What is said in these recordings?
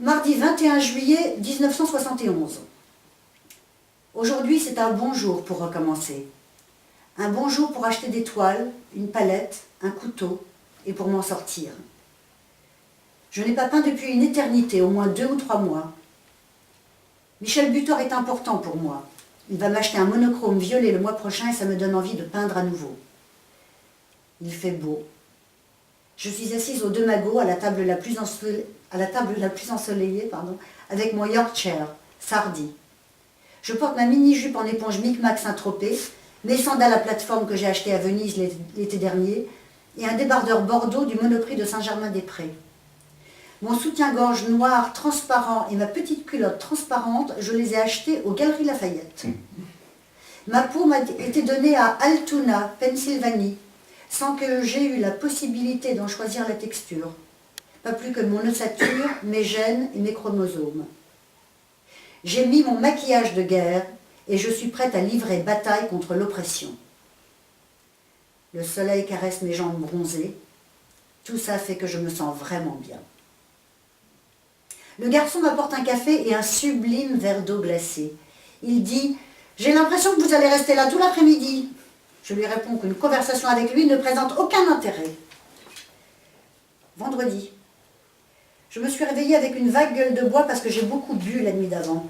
Mardi 21 juillet 1971. Aujourd'hui, c'est un bon jour pour recommencer. Un bon jour pour acheter des toiles, une palette, un couteau et pour m'en sortir. Je n'ai pas peint depuis une éternité, au moins 2 ou 3 mois. Michel Butor est important pour moi. Il va m'acheter un monochrome violet le mois prochain et ça me donne envie de peindre à nouveau. Il fait beau. Je suis assise au Demago à la table la plus ensoleillée, avec mon Yorkshire, Sardi. Je porte ma mini-jupe en éponge Micmac Saint-Tropez, mes sandales à plateforme que j'ai achetées à Venise l'été dernier et un débardeur bordeaux du Monoprix de Saint-Germain-des-Prés. Mon soutien-gorge noir transparent et ma petite culotte transparente, je les ai achetés aux Galeries Lafayette. Ma peau m'a été donnée à Altoona, Pennsylvanie, sans que j'aie eu la possibilité d'en choisir la texture. Pas plus que mon ossature, mes gènes et mes chromosomes. J'ai mis mon maquillage de guerre et je suis prête à livrer bataille contre l'oppression. Le soleil caresse mes jambes bronzées. Tout ça fait que je me sens vraiment bien. Le garçon m'apporte un café et un sublime verre d'eau glacée. Il dit « J'ai l'impression que vous allez rester là tout l'après-midi ». Je lui réponds qu'une conversation avec lui ne présente aucun intérêt. Vendredi. Je me suis réveillée avec une vague gueule de bois parce que j'ai beaucoup bu la nuit d'avant.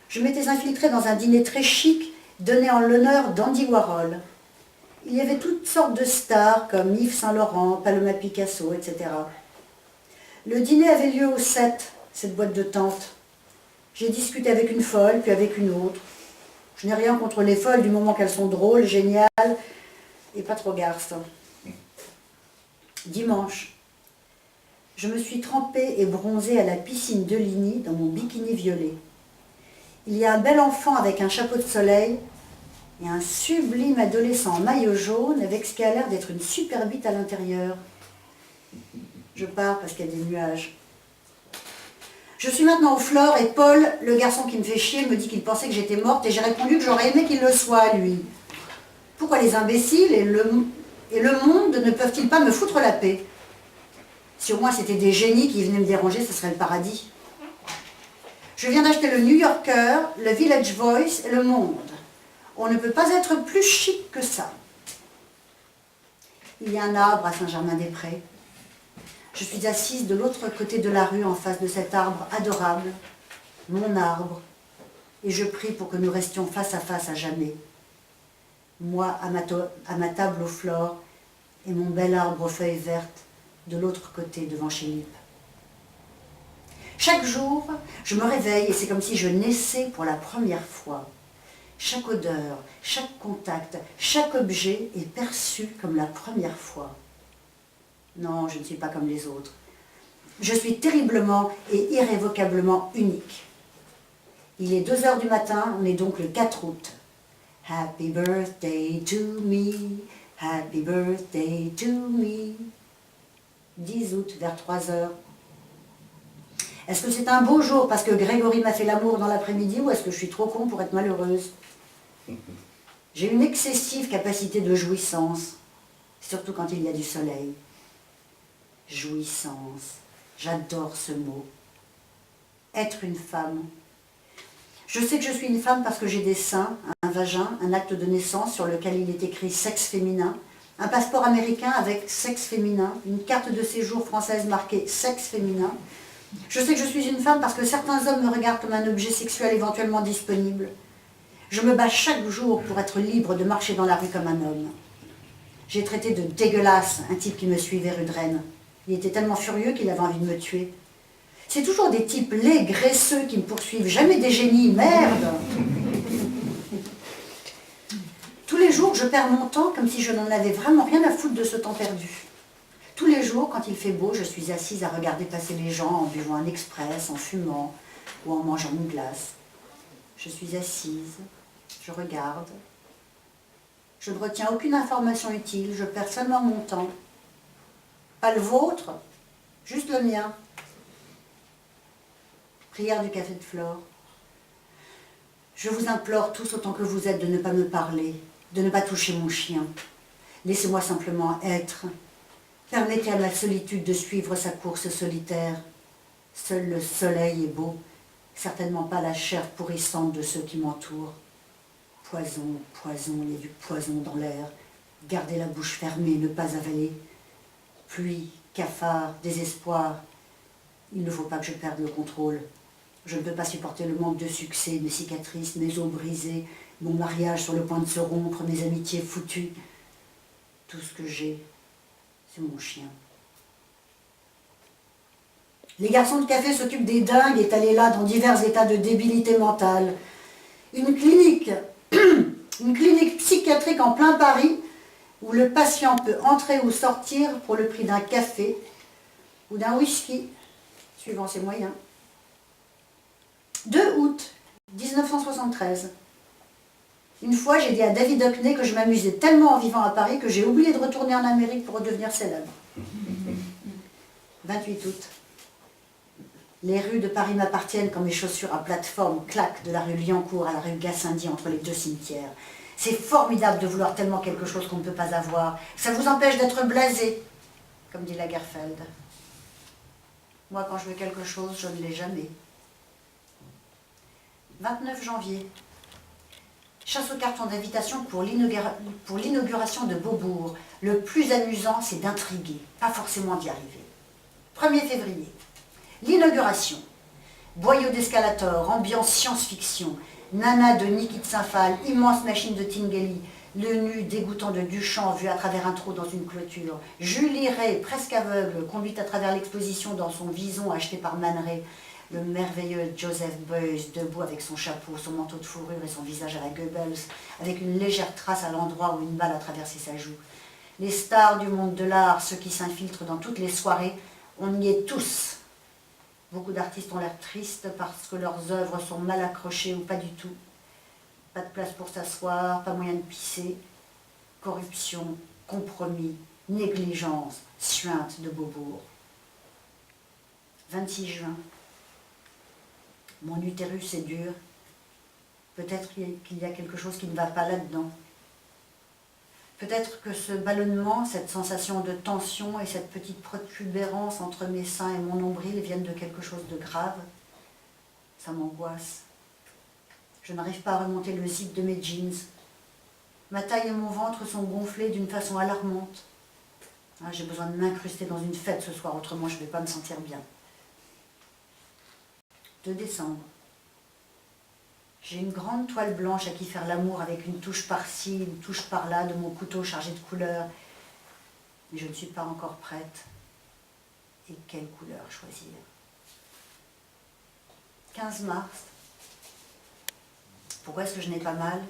Je m'étais infiltrée dans un dîner très chic donné en l'honneur d'Andy Warhol. Il y avait toutes sortes de stars comme Yves Saint-Laurent, Paloma Picasso, etc. Le dîner avait lieu au 7, cette boîte de tente. J'ai discuté avec une folle, puis avec une autre. Je n'ai rien contre les folles du moment qu'elles sont drôles, géniales et pas trop garces. Dimanche. Je me suis trempée et bronzée à la piscine de Ligny dans mon bikini violet. Il y a un bel enfant avec un chapeau de soleil et un sublime adolescent en maillot jaune avec ce qui a l'air d'être une super bite à l'intérieur. Je pars parce qu'il y a des nuages. Je suis maintenant au Flore et Paul, le garçon qui me fait chier, me dit qu'il pensait que j'étais morte et j'ai répondu que j'aurais aimé qu'il le soit, lui. Pourquoi les imbéciles et le monde ne peuvent-ils pas me foutre la paix? Si au moins c'était des génies qui venaient me déranger, ce serait le paradis. Je viens d'acheter le New Yorker, le Village Voice et le Monde. On ne peut pas être plus chic que ça. Il y a un arbre à Saint-Germain-des-Prés. Je suis assise de l'autre côté de la rue en face de cet arbre adorable, mon arbre, et je prie pour que nous restions face à jamais. Moi à ma table aux fleurs et mon bel arbre aux feuilles vertes de l'autre côté devant chez Lippe. Chaque jour, je me réveille et c'est comme si je naissais pour la première fois. Chaque odeur, chaque contact, chaque objet est perçu comme la première fois. Non, je ne suis pas comme les autres. Je suis terriblement et irrévocablement unique. Il est 2 heures du matin, on est donc le 4 août. Happy birthday to me, happy birthday to me. 10 août, vers 3 heures. Est-ce que c'est un beau jour parce que Grégory m'a fait l'amour dans l'après-midi ou est-ce que je suis trop con pour être malheureuse? J'ai une excessive capacité de jouissance, surtout quand il y a du soleil. Jouissance, j'adore ce mot. Être une femme. Je sais que je suis une femme parce que j'ai des seins, un vagin, un acte de naissance sur lequel il est écrit sexe féminin, un passeport américain avec sexe féminin, une carte de séjour française marquée sexe féminin. Je sais que je suis une femme parce que certains hommes me regardent comme un objet sexuel éventuellement disponible. Je me bats chaque jour pour être libre de marcher dans la rue comme un homme. J'ai traité de dégueulasse un type qui me suivait rue de Rennes. Il était tellement furieux qu'il avait envie de me tuer. C'est toujours des types laids, graisseux qui me poursuivent, jamais des génies, merde! Tous les jours, je perds mon temps comme si je n'en avais vraiment rien à foutre de ce temps perdu. Tous les jours, quand il fait beau, je suis assise à regarder passer les gens en buvant un express, en fumant ou en mangeant une glace. Je suis assise, je regarde. Je ne retiens aucune information utile, je perds seulement mon temps. Pas le vôtre, juste le mien. Prière du café de Flore. Je vous implore tous autant que vous êtes de ne pas me parler, de ne pas toucher mon chien. Laissez-moi simplement être. Permettez à ma solitude de suivre sa course solitaire. Seul le soleil est beau, certainement pas la chair pourrissante de ceux qui m'entourent. Poison, poison, il y a du poison dans l'air. Garder la bouche fermée, ne pas avaler. Pluie, cafard, désespoir. Il ne faut pas que je perde le contrôle. Je ne peux pas supporter le manque de succès, mes cicatrices, mes os brisés, mon mariage sur le point de se rompre, mes amitiés foutues. Tout ce que j'ai, c'est mon chien. Les garçons de café s'occupent des dingues étalés là dans divers états de débilité mentale. Une clinique psychiatrique en plein Paris où le patient peut entrer ou sortir pour le prix d'un café ou d'un whisky, suivant ses moyens. 2 août 1973. Une fois, j'ai dit à David Hockney que je m'amusais tellement en vivant à Paris que j'ai oublié de retourner en Amérique pour redevenir célèbre. 28 août. Les rues de Paris m'appartiennent quand mes chaussures à plateforme claquent de la rue Liancourt à la rue Gassendi entre les deux cimetières. C'est formidable de vouloir tellement quelque chose qu'on ne peut pas avoir. Ça vous empêche d'être blasé, comme dit Lagerfeld. Moi, quand je veux quelque chose, je ne l'ai jamais. 29 janvier. Chasse aux cartons d'invitation pour l'inauguration de Beaubourg. Le plus amusant, c'est d'intriguer, pas forcément d'y arriver. 1er février. L'inauguration. Boyau d'escalator, ambiance science-fiction, nana de Niki de Saint-Phal, immense machine de Tinguely, le nu dégoûtant de Duchamp vu à travers un trou dans une clôture, Julie Ray, presque aveugle, conduite à travers l'exposition dans son vison acheté par Man Ray, le merveilleux Joseph Beuys, debout avec son chapeau, son manteau de fourrure et son visage à la Goebbels, avec une légère trace à l'endroit où une balle a traversé sa joue. Les stars du monde de l'art, ceux qui s'infiltrent dans toutes les soirées, on y est tous. Beaucoup d'artistes ont l'air tristes parce que leurs œuvres sont mal accrochées ou pas du tout. Pas de place pour s'asseoir, pas moyen de pisser. Corruption, compromis, négligence, suinte de Beaubourg. 26 juin. Mon utérus est dur. Peut-être qu'il y a quelque chose qui ne va pas là-dedans. Peut-être que ce ballonnement, cette sensation de tension et cette petite protubérance entre mes seins et mon nombril viennent de quelque chose de grave. Ça m'angoisse. Je n'arrive pas à remonter le zip de mes jeans. Ma taille et mon ventre sont gonflés d'une façon alarmante. Ah, j'ai besoin de m'incruster dans une fête ce soir, autrement je ne vais pas me sentir bien. 2 décembre. J'ai une grande toile blanche à qui faire l'amour avec une touche par-ci, une touche par-là de mon couteau chargé de couleurs. Mais je ne suis pas encore prête. Et quelle couleur choisir? 15 mars. Pourquoi est-ce que je n'ai pas mal?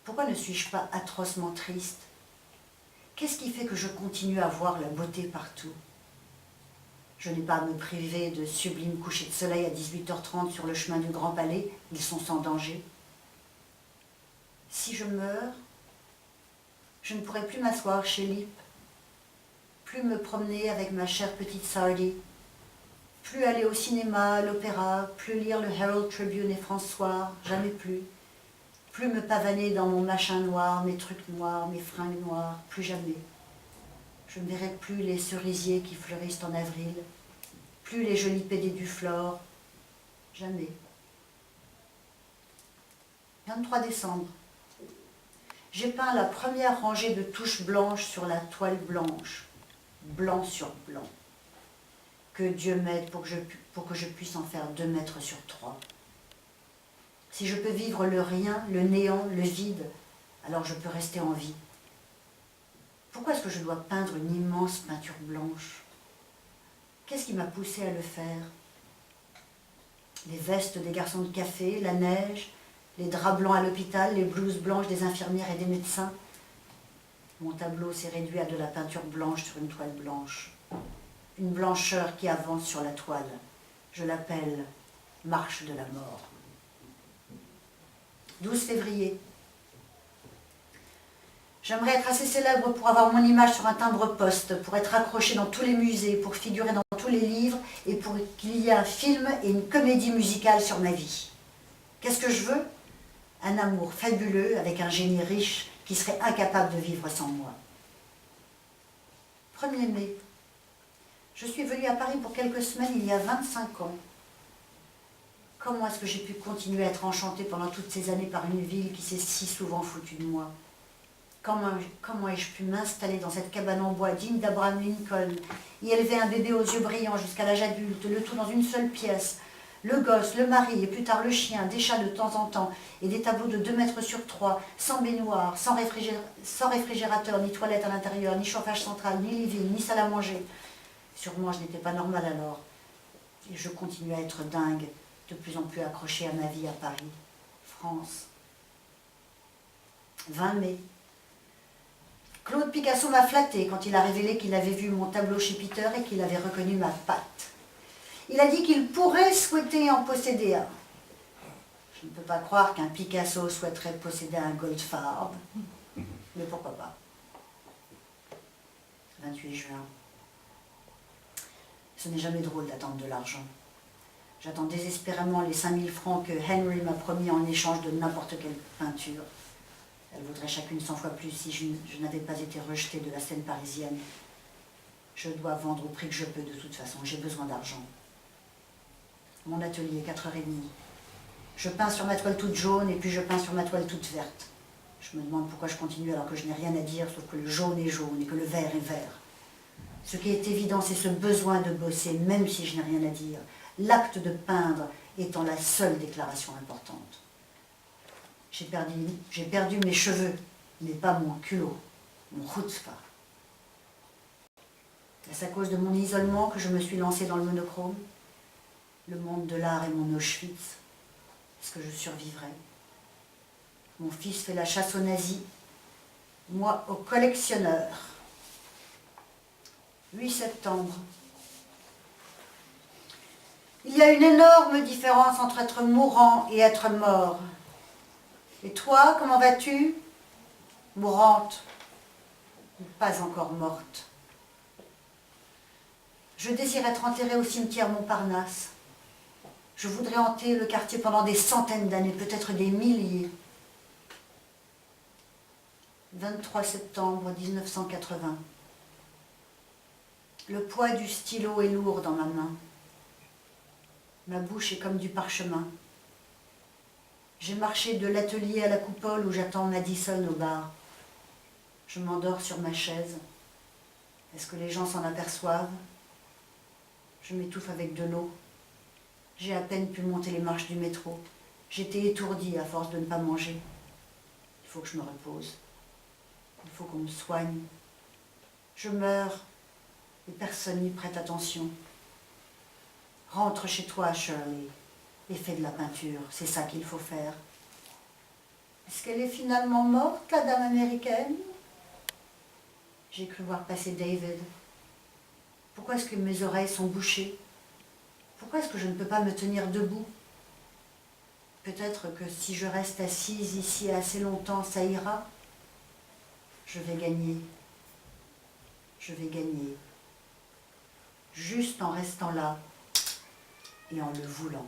Pourquoi ne suis-je pas atrocement triste? Qu'est-ce qui fait que je continue à voir la beauté partout? Je n'ai pas à me priver de sublimes couchers de soleil à 18h30 sur le chemin du Grand Palais, ils sont sans danger. Si je meurs, je ne pourrai plus m'asseoir chez Lippe, plus me promener avec ma chère petite Sardi, plus aller au cinéma, à l'opéra, plus lire le Herald Tribune et François, jamais plus. Plus me pavaner dans mon machin noir, mes trucs noirs, mes fringues noires, plus jamais. Je ne verrai plus les cerisiers qui fleurissent en avril, plus les jolis pédés du flore, jamais. 23 décembre. J'ai peint la première rangée de touches blanches sur la toile blanche, blanc sur blanc. Que Dieu m'aide pour que je puisse en faire 2 mètres sur 3. Si je peux vivre le rien, le néant, le vide, alors je peux rester en vie. Pourquoi est-ce que je dois peindre une immense peinture blanche? Qu'est-ce qui m'a poussé à le faire? Les vestes des garçons de café, la neige, les draps blancs à l'hôpital, les blouses blanches des infirmières et des médecins. Mon tableau s'est réduit à de la peinture blanche sur une toile blanche. Une blancheur qui avance sur la toile. Je l'appelle Marche de la mort. 12 février. J'aimerais être assez célèbre pour avoir mon image sur un timbre-poste, pour être accrochée dans tous les musées, pour figurer dans tous les livres et pour qu'il y ait un film et une comédie musicale sur ma vie. Qu'est-ce que je veux? Un amour fabuleux avec un génie riche qui serait incapable de vivre sans moi. 1er mai. Je suis venue à Paris pour quelques semaines il y a 25 ans. Comment est-ce que j'ai pu continuer à être enchantée pendant toutes ces années par une ville qui s'est si souvent foutue de moi? Comment ai-je pu m'installer dans cette cabane en bois digne d'Abraham Lincoln, y élever un bébé aux yeux brillants jusqu'à l'âge adulte, le tout dans une seule pièce, le gosse, le mari et plus tard le chien, des chats de temps en temps, et des tableaux de 2 mètres sur 3, sans baignoire, sans réfrigérateur, ni toilette à l'intérieur, ni chauffage central, ni living, ni salle à manger. Sûrement je n'étais pas normale alors. Et je continue à être dingue, de plus en plus accrochée à ma vie à Paris, France. 20 mai. Claude Picasso m'a flatté quand il a révélé qu'il avait vu mon tableau chez Peter et qu'il avait reconnu ma patte. Il a dit qu'il pourrait souhaiter en posséder un. Je ne peux pas croire qu'un Picasso souhaiterait posséder un Goldfarb, mais pourquoi pas. 28 juin. Ce n'est jamais drôle d'attendre de l'argent. J'attends désespérément les 5000 francs que Henry m'a promis en échange de n'importe quelle peinture. Elles vaudraient chacune 100 fois plus si je n'avais pas été rejetée de la scène parisienne. Je dois vendre au prix que je peux de toute façon, j'ai besoin d'argent. Mon atelier, 4h30. Je peins sur ma toile toute jaune et puis je peins sur ma toile toute verte. Je me demande pourquoi je continue alors que je n'ai rien à dire, sauf que le jaune est jaune et que le vert est vert. Ce qui est évident, c'est ce besoin de bosser, même si je n'ai rien à dire. L'acte de peindre étant la seule déclaration importante. J'ai perdu mes cheveux, mais pas mon culot, mon chutzpah. Est-ce à cause de mon isolement que je me suis lancée dans le monochrome? Le monde de l'art est mon Auschwitz. Est-ce que je survivrai? Mon fils fait la chasse aux nazis, moi aux collectionneurs. 8 septembre. Il y a une énorme différence entre être mourant et être mort. Et toi, comment vas-tu? Mourante, ou pas encore morte. Je désire être enterrée au cimetière Montparnasse. Je voudrais hanter le quartier pendant des centaines d'années, peut-être des milliers. 23 septembre 1980. Le poids du stylo est lourd dans ma main. Ma bouche est comme du parchemin. J'ai marché de l'atelier à la coupole où j'attends Madison au bar. Je m'endors sur ma chaise. Est-ce que les gens s'en aperçoivent? Je m'étouffe avec de l'eau. J'ai à peine pu monter les marches du métro. J'étais étourdie à force de ne pas manger. Il faut que je me repose. Il faut qu'on me soigne. Je meurs et personne n'y prête attention. Rentre chez toi, Shirley, et fais de la peinture. C'est ça qu'il faut faire. Est-ce qu'elle est finalement morte, la dame américaine? J'ai cru voir passer David. Pourquoi est-ce que mes oreilles sont bouchées? Pourquoi est-ce que je ne peux pas me tenir debout? Peut-être que si je reste assise ici assez longtemps, ça ira. Je vais gagner. Je vais gagner. Juste en restant là et en le voulant.